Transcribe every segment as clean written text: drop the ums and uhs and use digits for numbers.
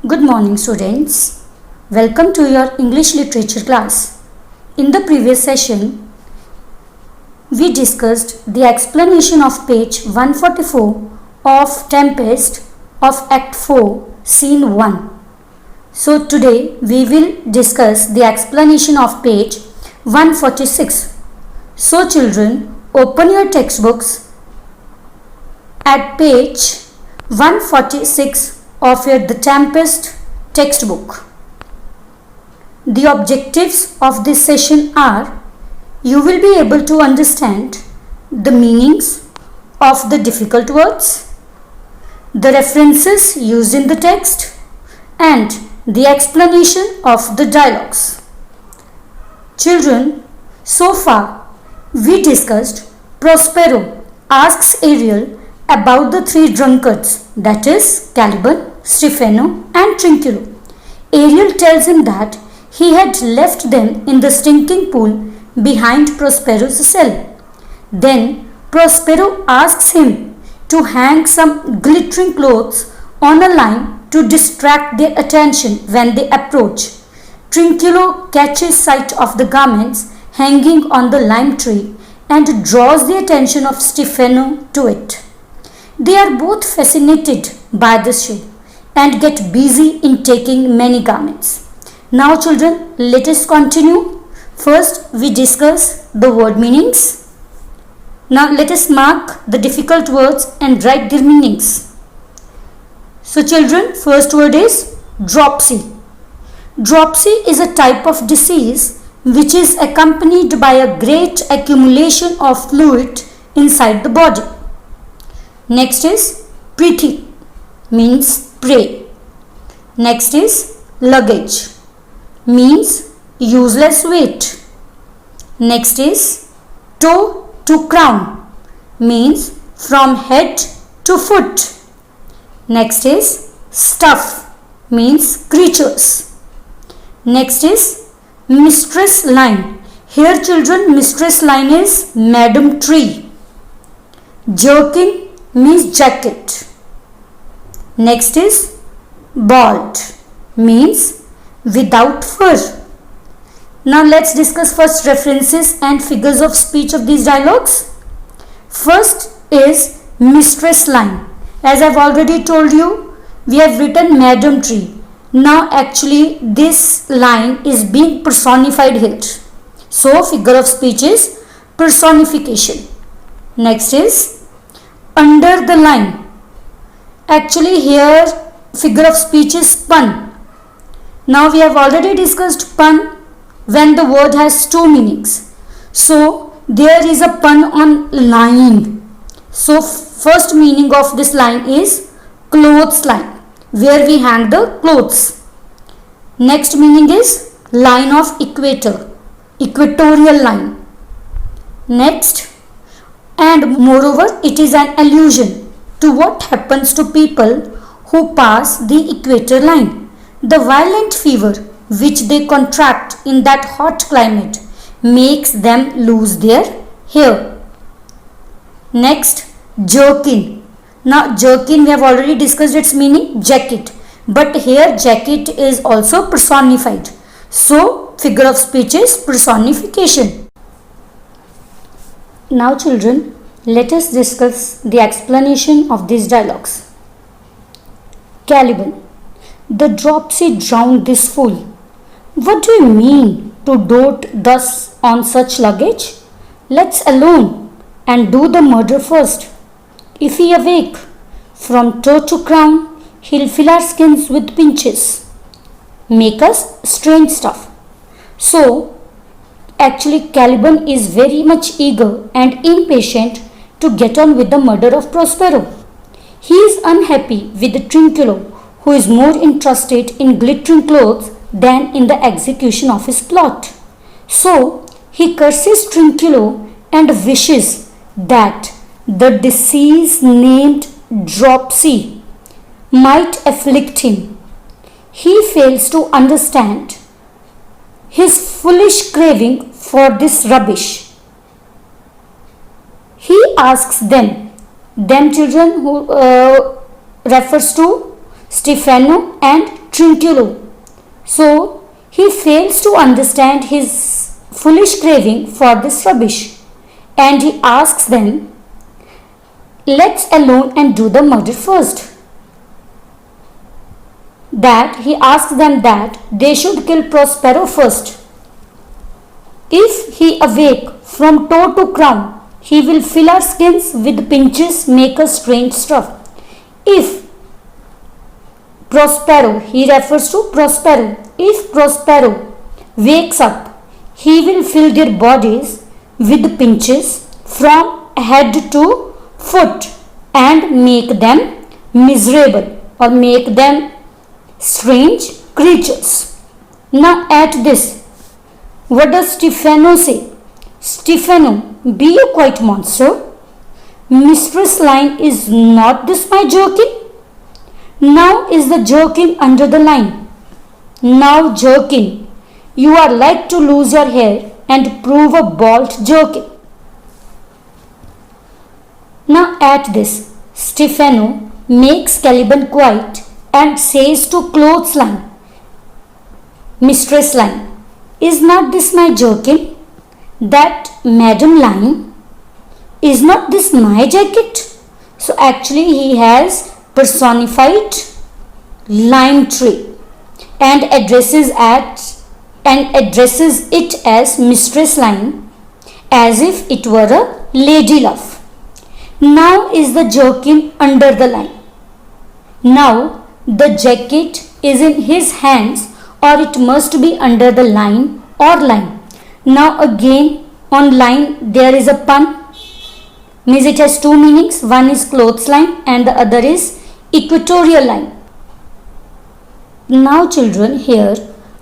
Good morning, students. Welcome to your English literature class. In the previous session, we discussed the explanation of page 144 of Tempest of Act 4, Scene 1. So today we will discuss the explanation of page 146. So children, open your textbooks at page 146 of your The Tempest textbook. The objectives of this session are: you will be able to understand the meanings of the difficult words, the references used in the text, and the explanation of the dialogues. Children, so far we discussed Prospero asks Ariel about the three drunkards, that is Caliban, Stephano and Trinculo. Ariel tells him that he had left them in the stinking pool behind Prospero's cell. Then Prospero asks him to hang some glittering clothes on a line to distract their attention when they approach. Trinculo catches sight of the garments hanging on the lime tree and draws the attention of Stephano to it. They are both fascinated by the shape and get busy in taking many garments. Now children, let us continue. First we discuss the word meanings. Now let us mark the difficult words and write their meanings. So children, first word is dropsy. Dropsy is a type of disease which is accompanied by a great accumulation of fluid inside the body. Next is prethi, means prey. Next is luggage, means useless weight. Next is toe to crown, means from head to foot. Next is stuff, means creatures. Next is mistress line. Here children, mistress line is Madam Tree. Jerkin means jacket. Next is bald, means without fur. Now let's discuss first references and figures of speech of these dialogues. First is mistress line. As I've already told you, we have written Madam Tree. Now actually this line is being personified here. So figure of speech is personification. Next is under the line. Actually here figure of speech is pun. Now we have already discussed pun when the word has two meanings. So there is a pun on line. So first meaning of this line is clothes line, where we hang the clothes. Next meaning is line of equator, equatorial line. Next, and moreover it is an allusion to what happens to people who pass the equator line. The violent fever which they contract in that hot climate makes them lose their hair. Next, jerkin. Now jerkin, we have already discussed its meaning, jacket, but here jacket is also personified. So figure of speech is personification. Now children, let us discuss the explanation of these dialogues. Caliban. The dropsy drowned this fool. What do you mean to dote thus on such luggage? Let's alone and do the murder first. If he awake, from toe to crown, he'll fill our skins with pinches, make us strange stuff. So actually Caliban is very much eager and impatient to get on with the murder of Prospero. He is unhappy with Trinculo, who is more interested in glittering clothes than in the execution of his plot. So he curses Trinculo and wishes that the disease named dropsy might afflict him. He fails to understand his foolish craving for this rubbish. He asks them children who refers to Stephano and Trinculo. So he fails to understand his foolish craving for this rubbish, and he asks them, let's alone and do the murder first. That he asks them that they should kill Prospero first. If he awake from toe to crown, he will fill our skins with pinches, make us strange stuff. If Prospero, he refers to Prospero, if Prospero wakes up, he will fill their bodies with pinches from head to foot and make them miserable or make them strange creatures. Now at this, what does Stefano say? Stefano, be you quite monster? Mistress line, is not this my joking? Now is the joking under the line. Now joking, you are like to lose your hair and prove a bald joking. Now at this, Stefano makes Caliban quiet and says to Clothesline, Mistress line, is not this my joking? That Madam line, is not this my jacket? So actually he has personified lime tree and addresses it as Mistress line, as if it were a lady love. Now is the joking under the line. Now the jacket is in his hands, or it must be under the line or line. Now again on line there is a pun, means it has two meanings. One is clothesline and the other is equatorial line. Now children, here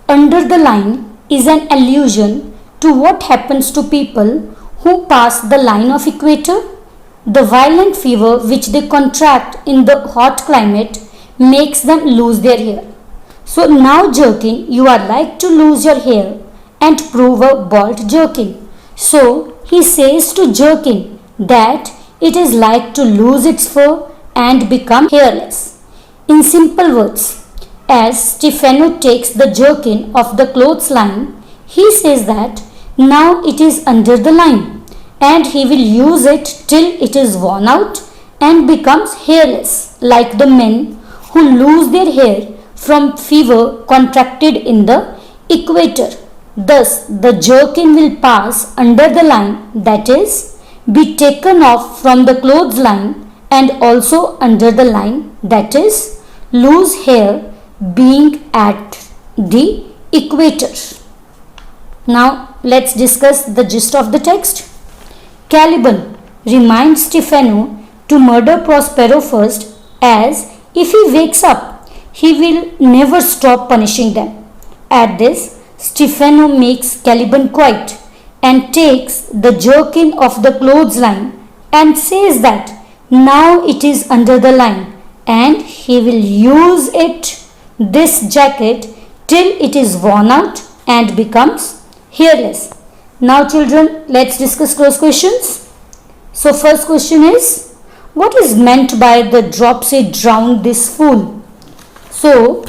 under the line is an allusion to what happens to people who pass the line of equator. The violent fever which they contract in the hot climate makes them lose their hair. So now joking, you are like to lose your hair and prove a bald joking. So he says to joking that it is like to lose its fur and become hairless. In simple words, as Stefano takes the joking of the clothesline, he says that now it is under the line and he will use it till it is worn out and becomes hairless, like the men who lose their hair from fever contracted in the equator. Thus, the joking will pass under the line, that is, be taken off from the clothesline, and also under the line, that is, lose hair being at the equator. Now, let's discuss the gist of the text. Caliban reminds Stefano to murder Prospero first, as if he wakes up, he will never stop punishing them. At this, Stefano makes Caliban quiet and takes the joking of the clothesline and says that now it is under the line and he will use this jacket till it is worn out and becomes hairless. Now children, let's discuss cross questions. So first question is, what is meant by the dropsy drowned this fool? So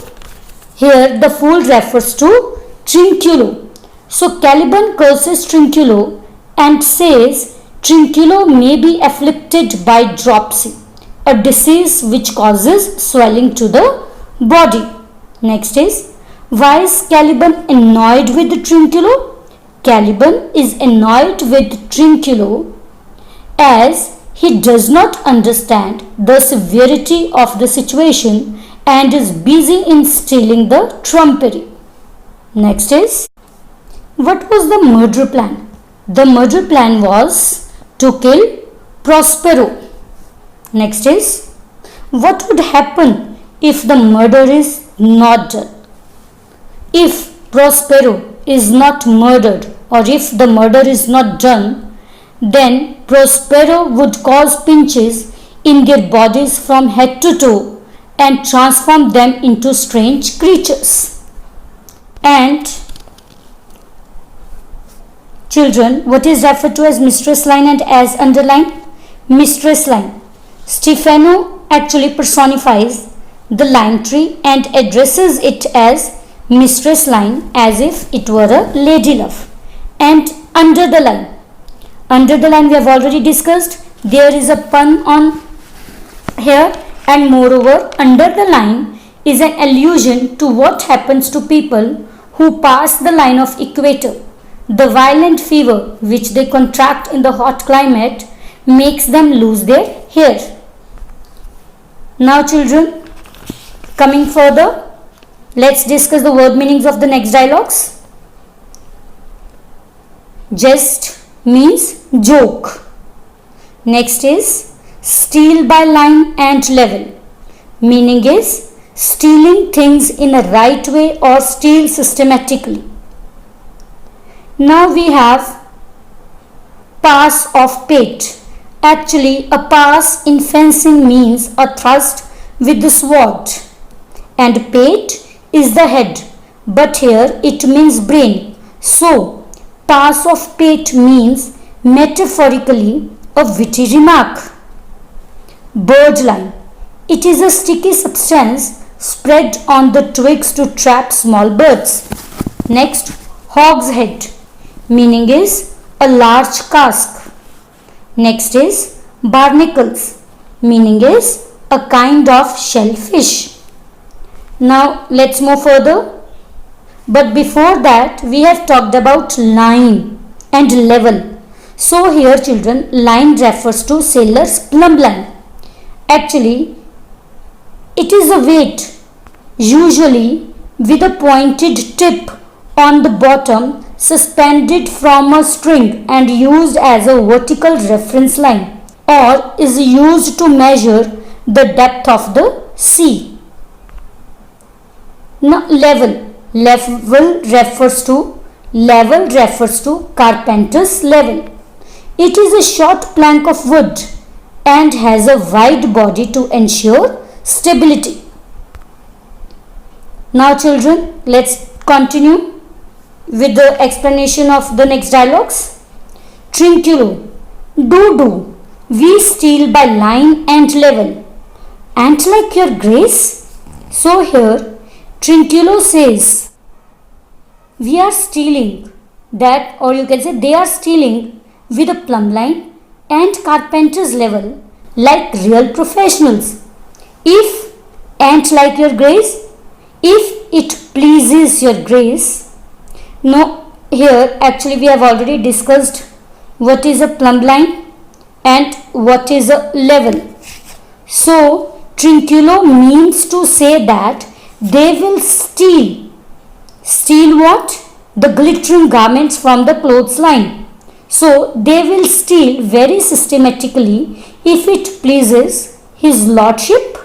here the fool refers to Trinculo. So Caliban curses Trinculo and says Trinculo may be afflicted by dropsy, a disease which causes swelling to the body. Next is, why is Caliban annoyed with Trinculo? Caliban is annoyed with Trinculo as he does not understand the severity of the situation and is busy in stealing the trumpery. Next is, what was the murder plan? The murder plan was to kill Prospero. Next is, what would happen if the murder is not done? If Prospero is not murdered, or if the murder is not done, then Prospero would cause pinches in their bodies from head to toe and transform them into strange creatures. And children, what is referred to as mistress line and as underline? Mistress line. Stefano actually personifies the lime tree and addresses it as Mistress Line, as if it were a lady love. And under the line. Under the line we have already discussed. There is a pun on here, and moreover under the line is an allusion to what happens to people who pass the line of equator. The violent fever which they contract in the hot climate makes them lose their hair. Now children, coming further, let's discuss the word meanings of the next dialogues. Jest means joke. Next is steal by line and level. Meaning is stealing things in a right way or steal systematically. Now we have pass of pate. Actually, a pass in fencing means a thrust with the sword, and pate is the head, but here it means brain. So, pass of pate means metaphorically a witty remark. Bird lime. It is a sticky substance spread on the twigs to trap small birds. Next, hogshead. Meaning is a large cask. Next is barnacles. Meaning is a kind of shellfish. Now let's move further. But before that we have talked about line and level. So here children, line refers to sailor's plumb line. Actually, it is a weight, usually with a pointed tip on the bottom, suspended from a string and used as a vertical reference line, or is used to measure the depth of the sea. Now level. Level refers to carpenter's level. It is a short plank of wood and has a wide body to ensure stability. Now children, let's continue with the explanation of the next dialogues. Trinculo. Do. We steal by line and level. And like your grace. So here Trinculo says we are stealing that, or you can say they are stealing with a plumb line and carpenter's level like real professionals. If and like your grace, if it pleases your grace. No, here actually we have already discussed what is a plumb line and what is a level. So Trinculo means to say that they will steal. Steal what? The glittering garments from the clothes line. So they will steal very systematically if it pleases his lordship.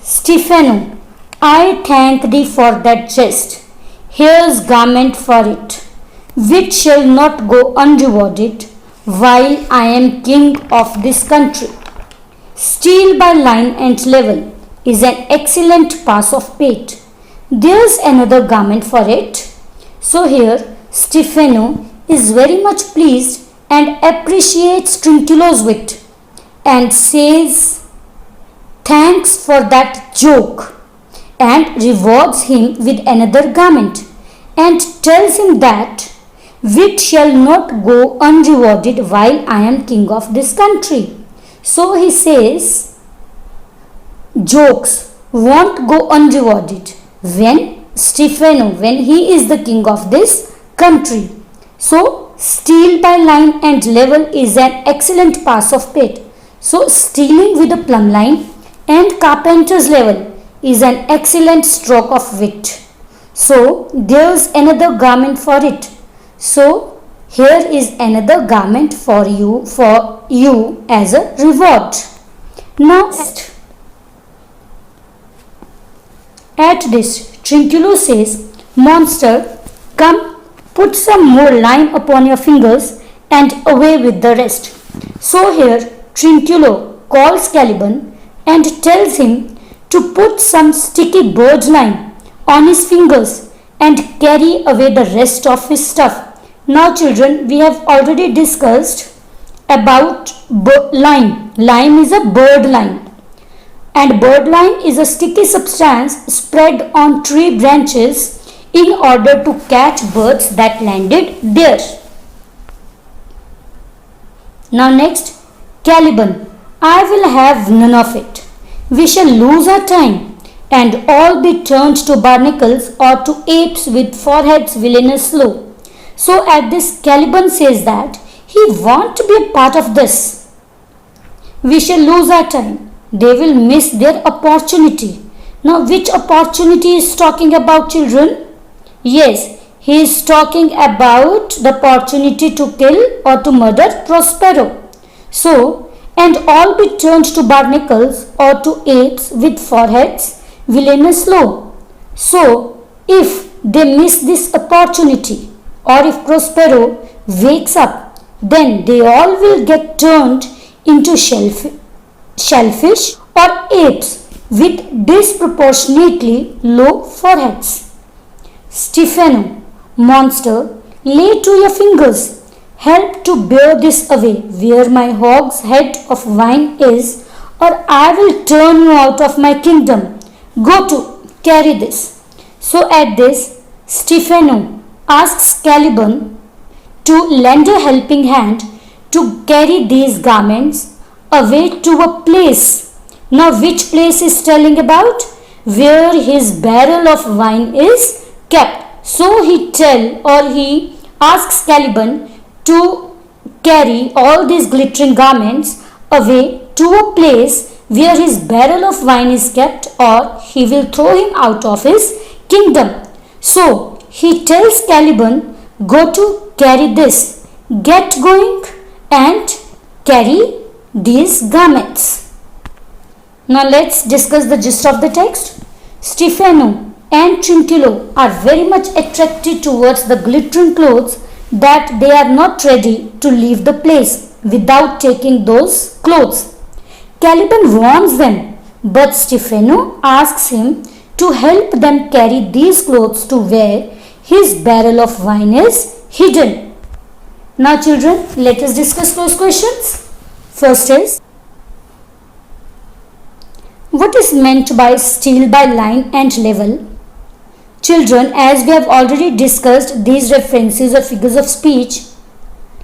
Stephano. I thank thee for that jest. Here's garment for it, which shall not go unrewarded while I am king of this country. Steal by line and level is an excellent pass of pate. There's another garment for it. So here Stephano is very much pleased and appreciates Trinculo's wit and says thanks for that joke and rewards him with another garment and tells him that wit shall not go unrewarded while I am king of this country. So he says jokes won't go unrewarded when Stephano, when he is the king of this country. So steal by line and level is an excellent pass of pate. So stealing with a plumb line and carpenter's level is an excellent stroke of wit. So there's another garment for it. So here is another garment for you as a reward. Now at this Trinculo says, monster, come, put some more lime upon your fingers and away with the rest. So here Trinculo calls Caliban and tells him to put some sticky bird lime on his fingers and carry away the rest of his stuff. Now children, we have already discussed about lime. Lime is a bird lime. And birdlime is a sticky substance spread on tree branches in order to catch birds that landed there. Now next, Caliban. I will have none of it. We shall lose our time and all be turned to barnacles or to apes with foreheads villainous slow. So at this, Caliban says that he wants to be a part of this. We shall lose our time. They will miss their opportunity. Now which opportunity is talking about, children? Yes, he is talking about the opportunity to kill or to murder Prospero. So, and all be turned to barnacles or to apes with foreheads villainous low. So, if they miss this opportunity or if Prospero wakes up, then they all will get turned into shellfish or apes with disproportionately low foreheads. Stephano, monster, lay to your fingers. Help to bear this away, where my hogshead of wine is, or I will turn you out of my kingdom. Go to, carry this. So at this, Stephano asks Caliban to lend a helping hand to carry these garments away to a place. Now which place is telling about? Where his barrel of wine is kept. So he asks Caliban to carry all these glittering garments away to a place where his barrel of wine is kept, or he will throw him out of his kingdom. So he tells Caliban, go to carry this, get going and carry these garments. Now let's discuss the gist of the text. Stephano and Trinculo are very much attracted towards the glittering clothes that they are not ready to leave the place without taking those clothes. Caliban warns them, but Stephano asks him to help them carry these clothes to where his barrel of wine is hidden. Now children, let us discuss those questions. First is, what is meant by steal by line and level? Children, as we have already discussed these references or figures of speech,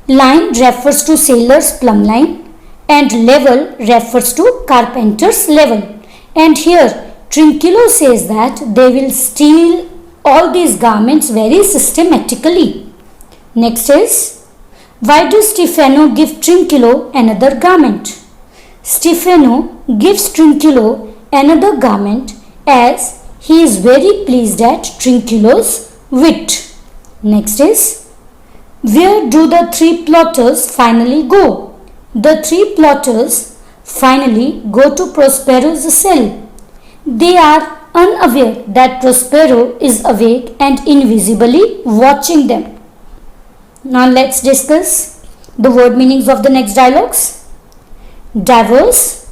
line refers to sailor's plumb line and level refers to carpenter's level. And here Trinculo says that they will steal all these garments very systematically. Next is, why does Stephano give Trinculo another garment? Stephano gives Trinculo another garment as he is very pleased at Trinculo's wit. Next is, where do the three plotters finally go? The three plotters finally go to Prospero's cell. They are unaware that Prospero is awake and invisibly watching them. Now let's discuss the word meanings of the next dialogues. Diverse,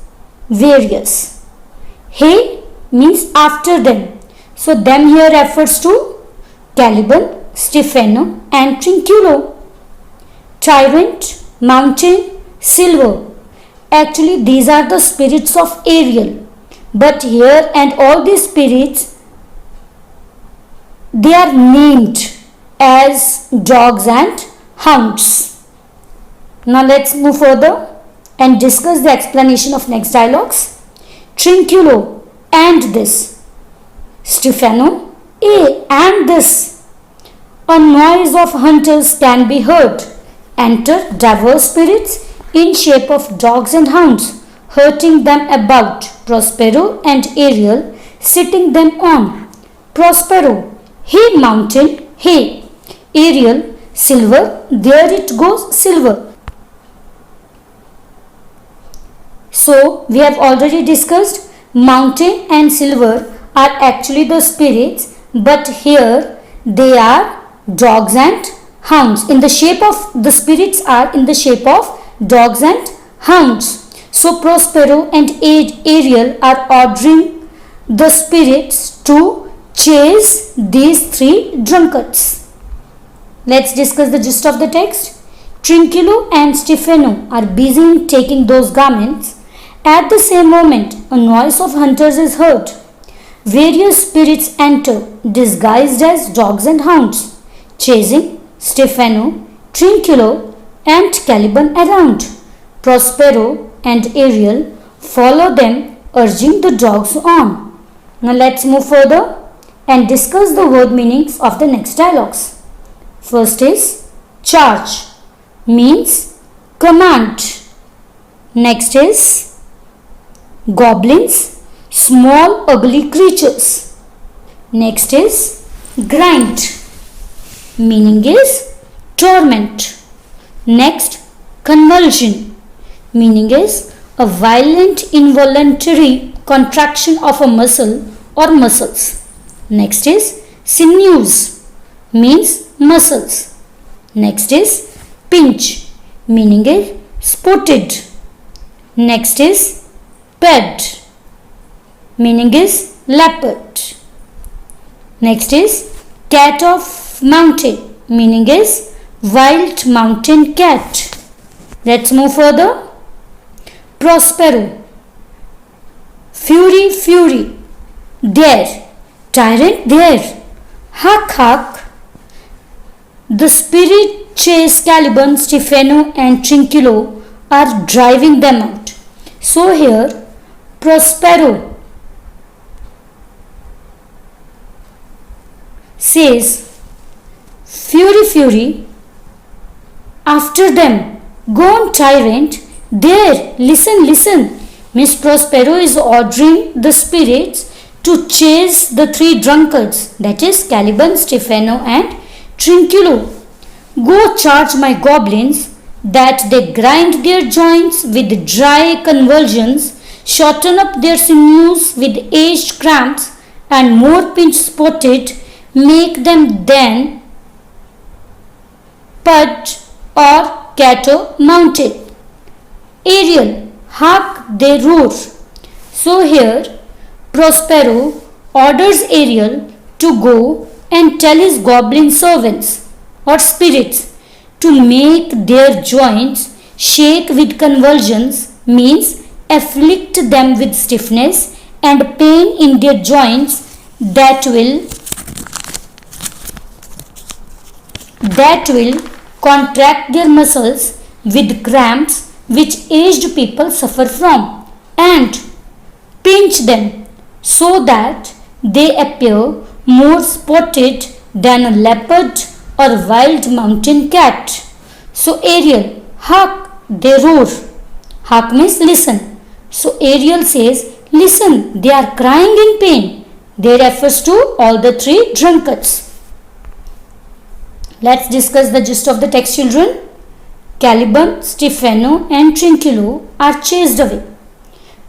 various. He means after them. So them here refers to Caliban, Stephano and Trinculo. Tyrant, mountain, silver. Actually these are the spirits of Ariel. But here and all these spirits, they are named as dogs and hounds. Now let's move further and discuss the explanation of next dialogues. Trinculo, and this. Stephano, and this. A noise of hunters can be heard. Enter diverse spirits in shape of dogs and hounds, hurting them about. Prospero and Ariel, sitting them on. Prospero, hey mountain, hey. Ariel, silver, there it goes silver. So we have already discussed mountain and silver are actually the spirits, but here they are dogs and hounds. In the shape of the spirits are in the shape of dogs and hounds. So Prospero and Ariel are ordering the spirits to chase these three drunkards. Let's discuss the gist of the text. Trinculo and Stephano are busy in taking those garments At the same moment, a noise of hunters is heard. Various spirits enter, disguised as dogs and hounds, chasing Stefano, Trinculo, and Caliban around. Prospero and Ariel follow them, urging the dogs on. Now let's move further and discuss the word meanings of the next dialogues. First is charge, means command. Next is goblins, small ugly creatures. Next is grind, meaning is torment. Next, convulsion, meaning is a violent involuntary contraction of a muscle or muscles. Next is sinews, means muscles. Next is pinch, meaning is spotted. Next is ped, meaning is leopard. Next is cat of mountain, meaning is wild mountain cat. Let's move further. Prospero, fury, fury, there, tyrant there, hawk, hawk. The spirit chase Caliban, Stefano and Trinculo are driving them out. So here Prospero says, fury, fury, after them, go on tyrant, there, listen, listen. Miss Prospero is ordering the spirits to chase the three drunkards, that is Caliban, Stefano and Trinculo. Go charge my goblins, that they grind their joints with dry convulsions, shorten up their sinews with aged cramps, and more pinch spotted, make them then pud or catto mounted. Ariel, hark they roar. So here Prospero orders Ariel to go and tell his goblin servants or spirits to make their joints shake with convulsions, means afflict them with stiffness and pain in their joints that will contract their muscles with cramps which aged people suffer from, and pinch them so that they appear more spotted than a leopard or wild mountain cat. So Ariel, hark they roar. Hark means listen. So Ariel says, listen, they are crying in pain. They refers to all the three drunkards. Let's discuss the gist of the text, children. Caliban, Stefano and Trinculo are chased away.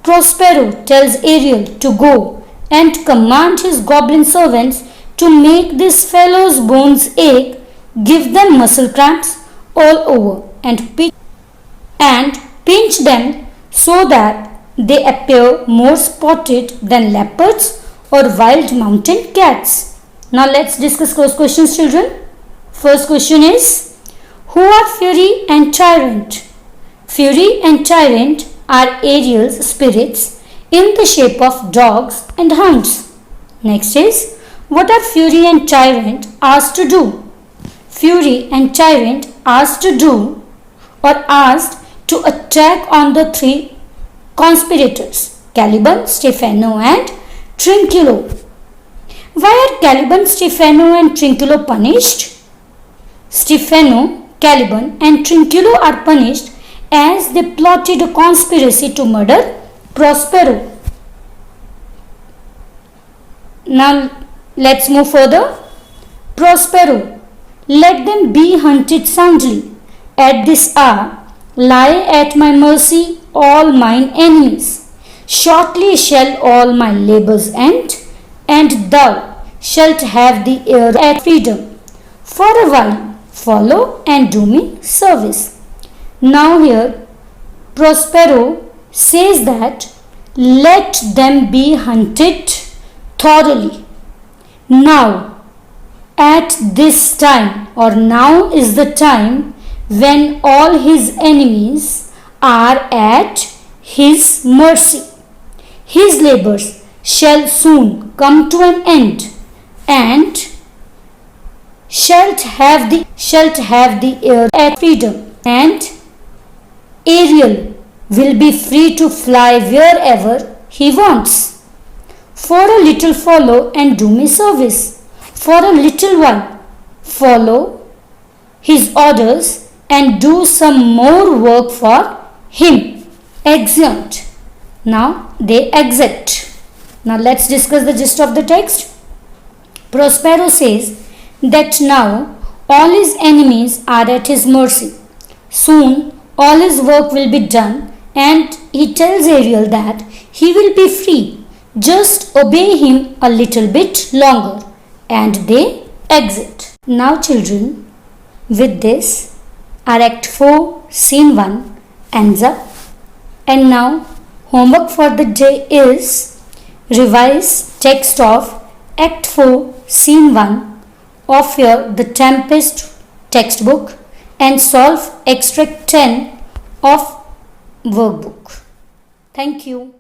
Prospero tells Ariel to go and command his goblin servants to make these fellows' bones ache, give them muscle cramps all over, and pinch them so that they appear more spotted than leopards or wild mountain cats. Now let's discuss questions, children. First question is, who are Fury and Tyrant? Fury and Tyrant are Ariel's spirits in the shape of dogs and hounds. Next is, what are Fury and Tyrant asked to do? Fury and Tyrant asked to attack on the three conspirators, Caliban, Stefano and Trinculo. Why are Caliban, Stefano and Trinculo punished? Stefano, Caliban and Trinculo are punished as they plotted a conspiracy to murder Prospero. Now let's move further. Prospero, let them be hunted soundly. At this hour lie at my mercy all mine enemies. Shortly shall all my labours end, and thou shalt have the air at freedom. For a while follow and do me service. Now here Prospero says that let them be hunted thoroughly. Now at this time, or now is the time when all his enemies are at His mercy. His labors shall soon come to an end, and shalt have the air at freedom, and Ariel will be free to fly wherever he wants. For a little follow and do me service. For a little while follow his orders and do some more work for him. Exeunt. Now they exit. Now let's discuss the gist of the text. Prospero says that now all his enemies are at his mercy. Soon all his work will be done, and he tells Ariel that he will be free. Just obey him a little bit longer, and they exit. Now children, with this our Act 4 Scene 1 ends up. And now homework for the day is revise text of Act 4 Scene 1 of your The Tempest textbook and solve extract 10 of workbook. Thank you.